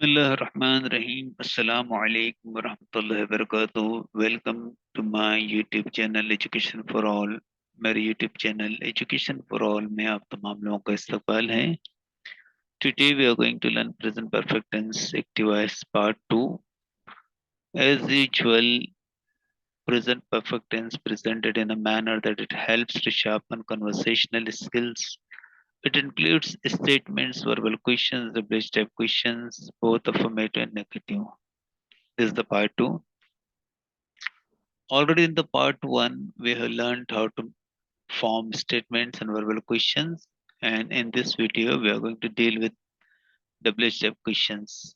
Bismillahirrahmanirrahim. Assalamu alaikum warahmatullahi wabarakatuh. Welcome to my YouTube channel Education for All. मेरे YouTube channel Education for All में आप तमाम लोगों का इस्तकबाल है. Today we are going to learn present perfect tense active voice part 2. As usual, present perfect tense presented in a manner that it helps to sharpen conversational skills. It includes statements, verbal questions, double step questions, both affirmative and negative. This is the part 2. Already in the part 1, we have learned how to form statements and verbal questions. And in this video, we are going to deal with double step questions.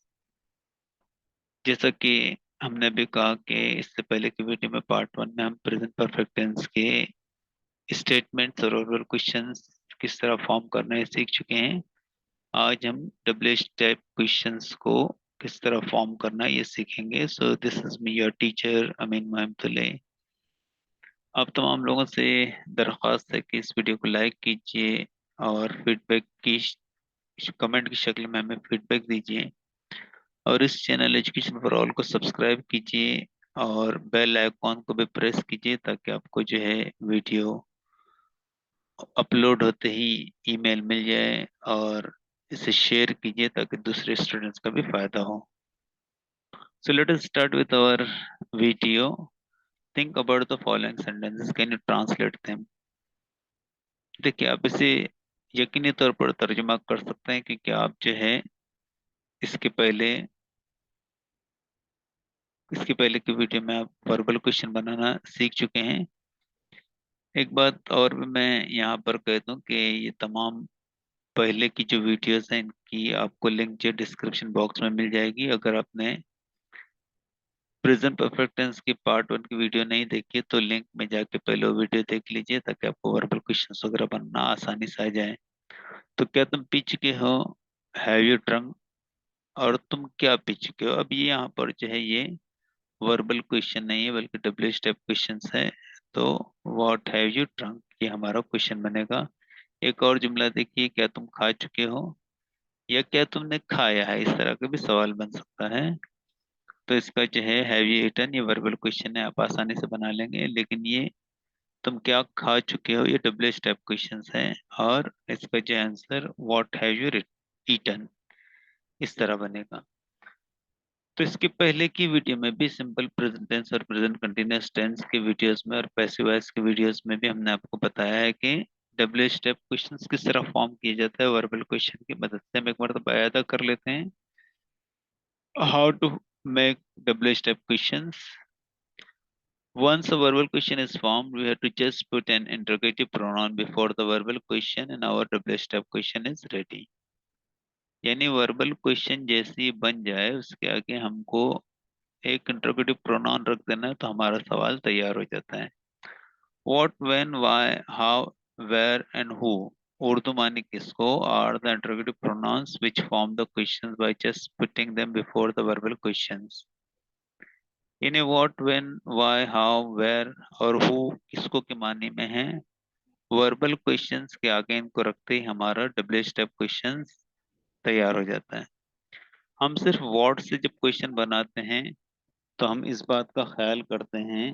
जैसा कि हमने भी कहा कि इससे पहले की video में पार्ट 1 में हम प्रेजेंट परफेक्ट टेंस के स्टेटमेंट्स और वर्बल क्वेश्चंस किस तरह फॉर्म करना है सीख चुके हैं. आज हम डबल स्टेप क्वेश्चंस को किस तरह फॉर्म करना है ये सीखेंगे. So this is me your teacher Amin Mohammad. आप तमाम लोगों से दरख्वास्त है कि इस वीडियो को लाइक कीजिए और फीडबैक की कमेंट की शक्ल में हमें फीडबैक दीजिए और इस चैनल एजुकेशन फॉर ऑल को सब्सक्राइब कीजिए और बेल आइकॉन को भी प्रेस कीजिए ताकि आपको जो है वीडियो अपलोड होते ही ईमेल मिल जाए और इसे शेयर कीजिए ताकि दूसरे स्टूडेंट्स का भी फायदा हो. So let us start with our video. Think about the following sentences. Can you translate them. देखिए आप इसे यकीनी तौर पर तर्जुमा कर सकते हैं क्योंकि आप जो है इसके पहले इसके पहले की वीडियो में आप वर्बल क्वेश्चन बनाना सीख चुके हैं. एक बात और भी मैं यहाँ पर कह दूं कि ये तमाम पहले की जो वीडियोस हैं इनकी आपको लिंक जो डिस्क्रिप्शन बॉक्स में मिल जाएगी. अगर आपने प्रेजेंट परफेक्ट टेंस की पार्ट 1 की वीडियो नहीं देखी तो लिंक में जाके पहले वो वीडियो देख लीजिए ताकि आपको वर्बल क्वेश्चन वगैरह बनना आसानी से आ जाए. तो क्या तुम पी चुके हो? Have you drunk? और तुम क्या पी चुके हो? अब ये यहाँ पर जो है ये वर्बल क्वेश्चन नहीं है बल्कि डबल स्टेप क्वेश्चन है. तो व्हाट हैव यू ड्रंक ये हमारा क्वेश्चन बनेगा. एक और जुमला देखिए. क्या तुम खा चुके हो या क्या तुमने खाया है, इस तरह का भी सवाल बन सकता है. तो इसका जो है हैव यू ईटन ये वर्बल क्वेश्चन है, आप आसानी से बना लेंगे. लेकिन ये तुम क्या खा चुके हो ये डबल स्टेप क्वेश्चन है. और इसका जो answer what have you eaten इस तरह बनेगा. तो इसके पहले की वीडियो में भी सिंपल प्रेजेंट टेंस और प्रेजेंट कंटिन्यूअस टेंस के वीडियोस में और पैसिव वॉइस के वीडियोस में भी हमने आपको बताया है कि डबल स्टेप क्वेश्चंस किस तरह फॉर्म किए जाता है वर्बल क्वेश्चन की मदद से. हम एक बार तो बयादा कर लेते हैं how to make double step questions. Once a verbal question is formed, we have to just put an interrogative pronoun before the verbal question and our double step question is ready. यानी verbal question जैसे ही बन जाए उसके आगे हमको एक interrogative pronoun रख देना है तो हमारा सवाल तैयार हो जाता है. What, when, why, how, where and who Urdu माने किसको are the interrogative pronouns which form the questions by just putting them before the verbal questions. यानी what, when, why, how, where और हु किसको के माने में है. वर्बल क्वेश्चंस के आगे इनको रखते ही हमारा डबल स्टेप क्वेश्चंस तैयार हो जाता है. हम सिर्फ व्हाट से जब क्वेश्चन बनाते हैं तो हम इस बात का ख्याल करते हैं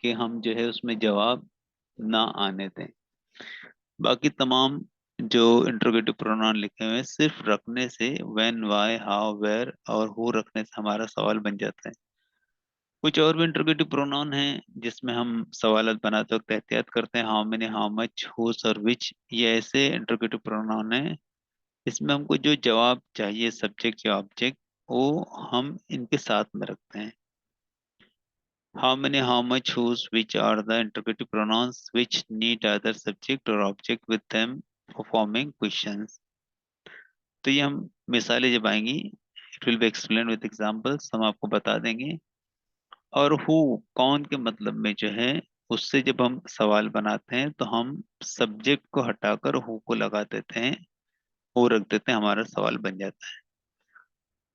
कि हम जो है उसमें जवाब ना आने दें. बाकी तमाम जो इंट्रोगेटिव प्रोनाउन लिखे हुए हैं सिर्फ रखने से व्हेन, व्हाई, हाउ, वेयर और हु रखने से हमारा सवाल बन जाता है. कुछ और भी इंट्रोगेटिव प्रोनाउन हैं जिसमें हम सवाल बनाते वक्त एहतियात करते हैं. How many, how much, whose और विच ये ऐसे इंट्रोगेटिव प्रोनाउन हैं इसमें हमको जो जवाब चाहिए सब्जेक्ट या ऑब्जेक्ट वो हम इनके साथ में रखते हैं. How many, how much, whose, which are the interrogative pronouns which need either subject or object with them for forming questions. तो ये हम मिसालें जब आएंगी it will be explain with examples, हम आपको बता देंगे. और हु कौन के मतलब में जो है उससे जब हम सवाल बनाते हैं तो हम सब्जेक्ट को हटाकर हु को लगा देते हैं, हु रख देते हैं, हमारा सवाल बन जाता है.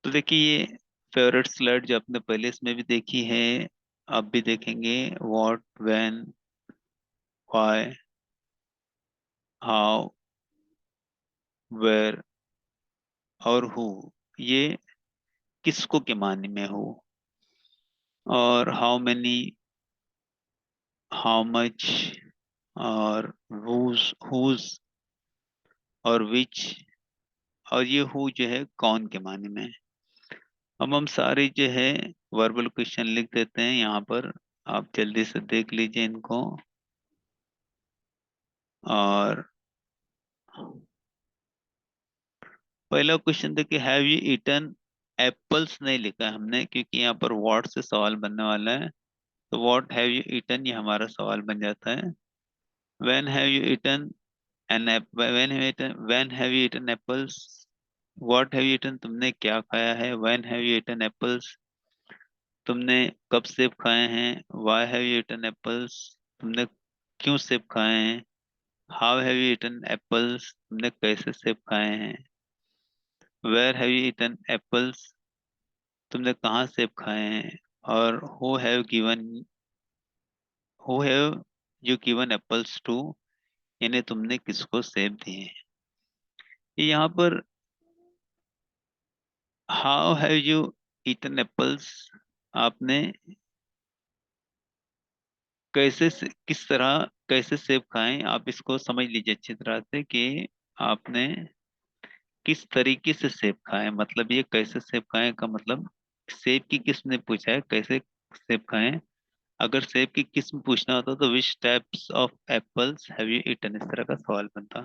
तो देखिए ये फेवरेट स्लाइड जो आपने पहले इसमें भी देखी है आप भी देखेंगे. What, when, why, how, where और हु ये किसको के माने में हो, और हाउ मेनी, हाउ मच, और हुज और विच, और ये हु जो है कौन के माने में है। अब हम सारे जो है वर्बल क्वेश्चन लिख देते हैं यहाँ पर, आप जल्दी से देख लीजिए इनको। और पहला क्वेश्चन देखिए, हैव यू ईटन एप्पल्स नहीं लिखा है हमने, क्योंकि यहाँ पर व्हाट से सवाल बनने वाला है। तो व्हाट हैव यू ईटन ये हमारा सवाल बन जाता है। When have you eaten an apple, when have you eaten apples, what have you eaten तुमने क्या खाया है। When have you eaten apples तुमने कब सेब खाए हैं। Why have you eaten apples तुमने क्यों सेब खाए हैं। How have you eaten apples तुमने कैसे सेब खाए हैं। Where have you eaten apples तुमने कहाँ सेब खाए हैं। और who have you given apples to यानी तुमने किसको सेब दिए हैं। ये यहाँ पर how have you eaten apples, आपने किस तरह कैसे सेब खाएं, आप इसको समझ लीजिए अच्छी तरह से कि आपने किस तरीके से सेब खाएं। मतलब ये कैसे सेब खाएं का मतलब, सेब की किस्म ने पूछा है कैसे सेब खाएं। अगर सेब की किस्म पूछना होता तो which types of apples have you eaten, इस तरह का सवाल बनता।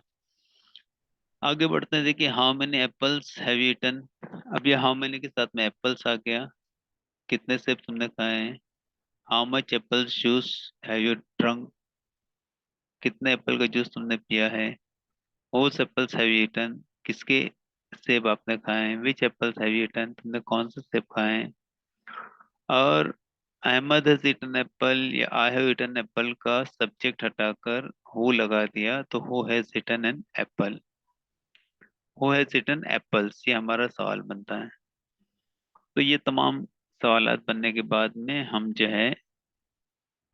आगे बढ़ते हैं, देखिए how many apples have you eaten. अब ये हाउ मेनी के साथ में एप्पल्स आ गया, कितने सेब तुमने खाए हैं। How much Apple juice have you drunk, कितने एप्पल का जूस तुमने पिया है। Whose apples have you eaten, किसके सेब आपने खाए हैं। Which apples have you eaten, तुमने कौन से सेब खाए हैं। और अहमद has eaten apple या I have eaten apple का सब्जेक्ट हटाकर who लगा दिया तो who has eaten an apple, who has eaten apples ये हमारा सवाल बनता है। तो ये तमाम सवालात बनने के बाद में हम जो है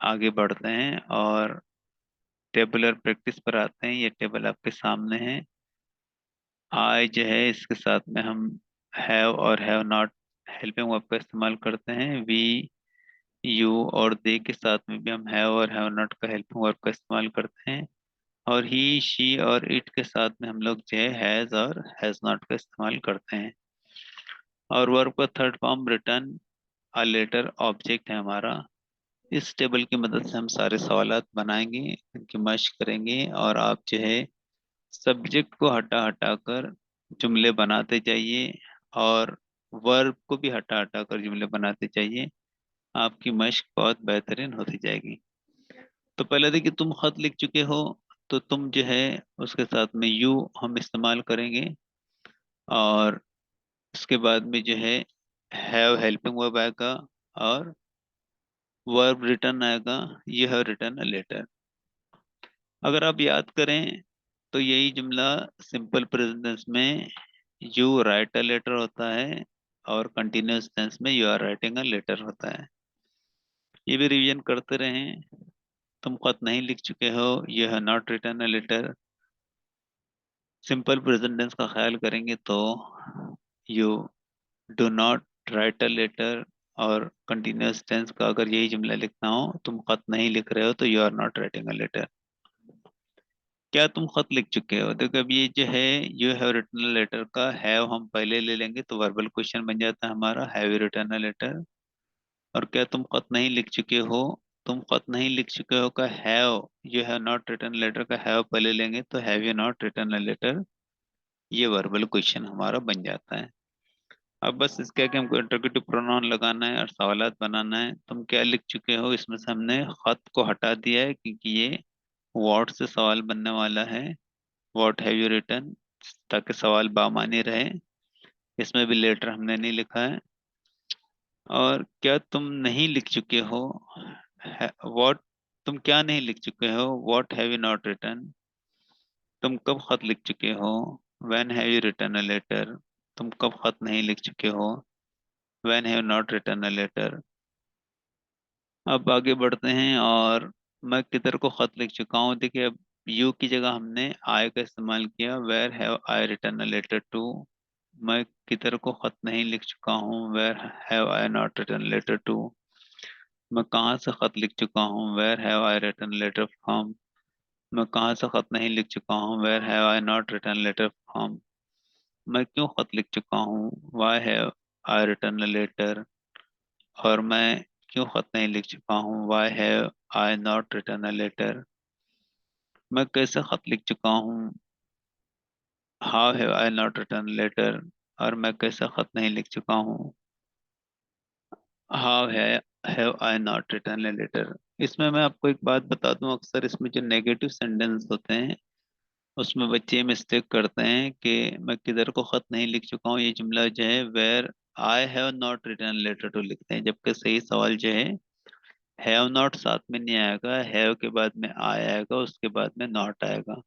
आगे बढ़ते हैं और टेबुलर प्रैक्टिस पर आते हैं। ये टेबल आपके सामने है। आई जो है इसके साथ में हम हैव और हैव नॉट हेल्पिंग वर्ब का इस्तेमाल करते हैं। वी, यू और दे के साथ में भी हम हैव और हैव नॉट का हेल्पिंग वर्ब का इस्तेमाल करते हैं। और ही, शी और इट के साथ में हम लोग जो है हैज और हैज नॉट का इस्तेमाल करते हैं। और वर्ब का third form written a letter object है हमारा। इस टेबल की मदद से हम सारे सवालात बनाएंगे, इनकी मशक करेंगे, और आप जो है सब्जेक्ट को हटा हटा कर जुमले बनाते जाइए और वर्ब को भी हटा हटा कर जुमले बनाते जाइए। आपकी मशक बहुत बेहतरीन होती जाएगी। तो पहले देखिए, तुम खत लिख चुके हो, तो तुम जो है उसके साथ में यू हम इस्तेमाल करेंगे। और उसके बाद में जो है हैव हेल्पिंग वर्ब आएगा और वर्ब रिटर्न आएगा। You have written a letter. अगर आप याद करें तो यही जुमला सिंपल प्रेजेंट टेंस में यू राइट अ लेटर होता है और कंटिन्यूअस टेंस में you are writing a letter होता है। ये भी रिवीजन करते रहें। तुम खत नहीं लिख चुके हो, you have not written a letter. Simple present tense का ख्याल करेंगे तो you do not write a letter. और कंटिन्यूअस टेंस का अगर यही जुमला लिखना हो, तुम खत नहीं लिख रहे हो, तो you are not writing a letter. क्या तुम खत लिख चुके हो, देखो अब ये जो है you have written a letter का हैव हम पहले ले लेंगे तो वर्बल क्वेश्चन बन जाता है हमारा, have you written a letter. और क्या तुम खत नहीं लिख चुके हो, तुम खत नहीं लिख चुके हो का have, you have not written letter का हैव पहले लेंगे तो have you not written a letter, ये वर्बल क्वेश्चन हमारा बन जाता है। अब बस इसके आगे हमको इंटरोगेटिव प्रोनाउन लगाना है और सवालात बनाना है। तुम क्या लिख चुके हो, इसमें से हमने खत को हटा दिया है क्योंकि ये व्हाट से सवाल बनने वाला है। व्हाट हैव यू रिटन, ताकि सवाल बामानी रहे। इसमें भी लेटर हमने नहीं लिखा है। और क्या तुम नहीं लिख चुके हो, व्हाट, तुम क्या नहीं लिख चुके हो, what have you not written. तुम कब खत लिख चुके हो, when have you written a letter. तुम कब खत नहीं लिख चुके हो, when have not written a letter. अब आगे बढ़ते हैं और मैं किधर को खत लिख चुका हूँ, देखिए अब यू की जगह हमने आई का इस्तेमाल किया। Where have I written a letter to, मैं किधर को खत नहीं लिख चुका हूँ, where have I not written letter to. मैं कहाँ से खत लिख चुका हूँ, where have I written letter from. मैं कहाँ से खत नहीं लिख चुका हूँ, where have I not written letter from. मैं क्यों खत लिख चुका हूँ, why have I written letter. और मैं क्यों खत नहीं लिख चुका हूँ, why have I not written a letter. मैं कैसे खत लिख चुका हूँ, how have I not written letter. और मैं कैसे खत नहीं लिख चुका हूँ, how have I not written a letter. इसमें मैं आपको एक बात बता दूं, अक्सर इसमें जो नेगेटिव सेंटेंस होते हैं उसमें बच्चे मिस्टेक करते हैं कि मैं किधर को खत नहीं लिख चुका हूँ, ये जुमला जो है where I have not written letter to लिखते हैं, जबकि सही सवाल जो है हैव नॉट साथ में नहीं आएगा, हैव के बाद में आई आएगा, उसके बाद में नॉट आएगा।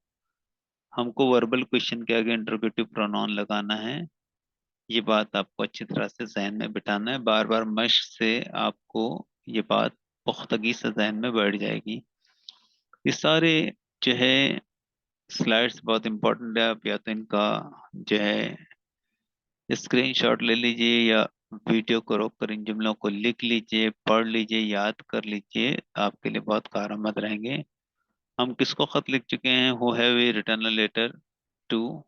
हमको वर्बल क्वेश्चन के आगे इंटरोगेटिव प्रोनाउन लगाना है। ये बात आपको अच्छी तरह से जहन में बिठाना है, बार बार मश्क से आपको ये बात पुख्तगी से जहन में बैठ जाएगी। ये सारे जो है स्लाइड्स बहुत इंपॉर्टेंट है, आप या तो इनका जो है स्क्रीनशॉट ले लीजिए या वीडियो को रोक कर इन जुमलों को लिख लीजिए, पढ़ लीजिए, याद कर लीजिए, आपके लिए बहुत कारआमद रहेंगे। हम किसको खत लिख चुके हैं, who have we written a letter to.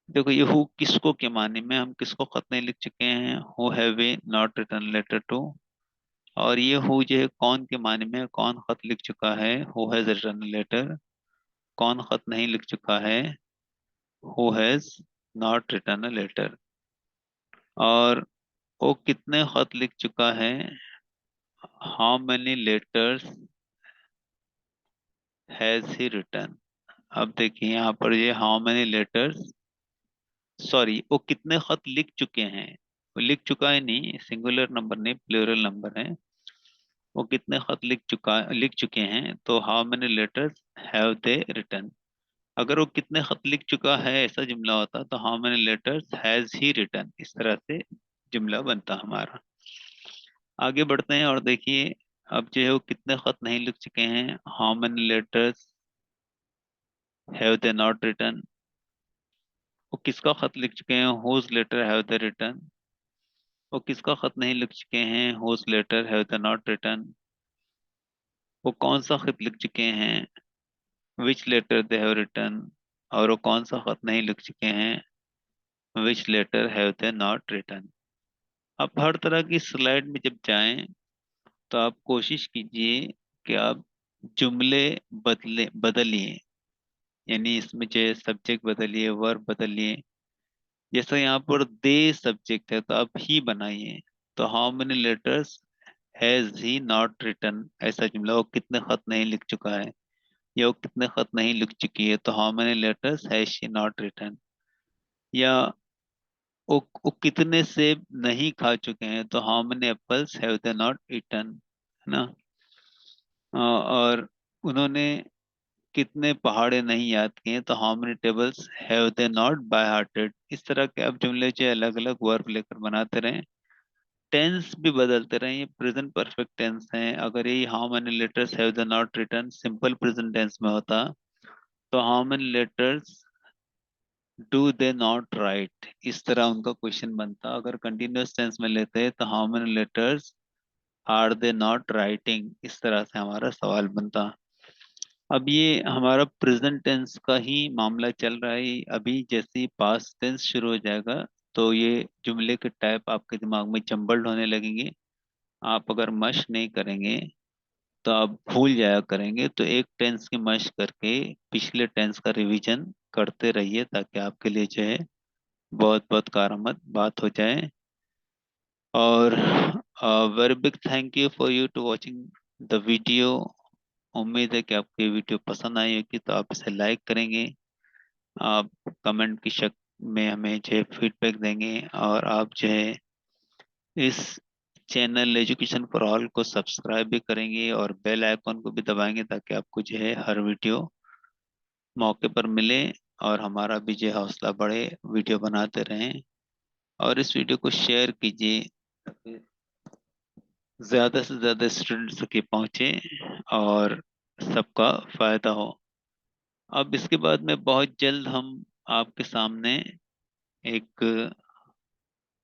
देखो ये हु किसको के माने में, हम किसको खत नहीं लिख चुके हैं, who have we not written letter to. और ये हु जो है कौन के माने में, कौन खत लिख चुका है, हु हैज रिटर्न लेटर। कौन खत नहीं लिख चुका है, who has not written a letter. और वो कितने खत लिख चुका है, how many letters has he written. अब देखिए यहाँ पर ये हाउ मैनी लेटर्स, सॉरी वो कितने खत लिख चुके हैं, वो लिख चुका है नहीं, सिंगुलर नंबर नहीं प्लूरल नंबर है। वो कितने खत लिख चुके हैं, तो how many letters have they return. अगर वो कितने खत लिख चुका है ऐसा जुमला होता तो how many letters has he return, इस तरह से जुमला बनता हमारा। आगे बढ़ते हैं और देखिए अब जो है वो कितने खत नहीं लिख चुके हैं, how many letters have they not written. वो किसका खत लिख चुके हैं, whose letter have they written. वो किसका खत नहीं लिख चुके हैं, whose letter have they not written. वो कौन सा खत लिख चुके हैं, which letter they have written. और वो कौन सा खत नहीं लिख चुके हैं, which letter have they not written. आप हर तरह की स्लाइड में जब जाएं तो आप कोशिश कीजिए कि आप जुमले बदलिए, यानी इसमें जो सब्जेक्ट बदलिए, वर्ब बदलिए। जैसे यहाँ पर दे सब्जेक्ट है तो आप ही बनाइए, तो how many letters has he not return, ऐसा जुमला वो कितने खत नहीं लिख चुका है, या वो कितने खत नहीं लिख चुकी है, तो how many letters has she not written. या वो कितने सेब नहीं खा चुके हैं, तो how many apples have they not eaten, है ना। और उन्होंने कितने पहाड़े नहीं याद किए, तो how many tables have they not by hearted. इस तरह के आप जुमले जो अलग अलग वर्ब लेकर बनाते रहें, टेंस भी बदलते रहें। ये प्रेजेंट परफेक्ट टेंस है, अगर यही how many letters have they not written simple present tense में होता तो how many letters do they not write, इस तरह उनका क्वेश्चन बनता। अगर कंटिन्यूअस टेंस में लेते हैं तो how many letters are they not writing, इस तरह से हमारा सवाल बनता। अब ये हमारा प्रेजेंट टेंस का ही मामला चल रहा है, अभी जैसे ही पास्ट टेंस शुरू हो जाएगा तो ये जुमले के टाइप आपके दिमाग में जम्बल्ड होने लगेंगे। आप अगर मश नहीं करेंगे तो आप भूल जाया करेंगे, तो एक टेंस की मश करके पिछले टेंस का रिवीजन करते रहिए ताकि आपके लिए जो है बहुत बहुत कारआमद बात हो जाए। और very big thank you for you to watching the video. उम्मीद है कि आपको ये वीडियो पसंद आई होगी, तो आप इसे लाइक करेंगे, आप कमेंट की शक्ल में हमें जो है फीडबैक देंगे, और आप जो है इस चैनल एजुकेशन फॉर ऑल को सब्सक्राइब भी करेंगे और बेल आइकॉन को भी दबाएंगे ताकि आपको जो है हर वीडियो मौके पर मिले और हमारा भी जो है हौसला बढ़े, वीडियो बनाते रहें। और इस वीडियो को शेयर कीजिए ताकि ज़्यादा से ज़्यादा स्टूडेंट्स तक ये पहुँचे और सबका फायदा हो। अब इसके बाद में बहुत जल्द हम आपके सामने एक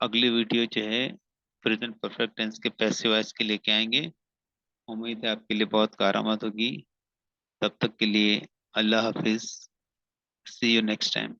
अगली वीडियो जो है प्रेजेंट परफेक्ट टेंस के पैसिव वॉइस के लेके आएंगे। उम्मीद है आपके लिए बहुत कारआमद होगी। तब तक के लिए अल्लाह हाफिज। सी यू नेक्स्ट टाइम।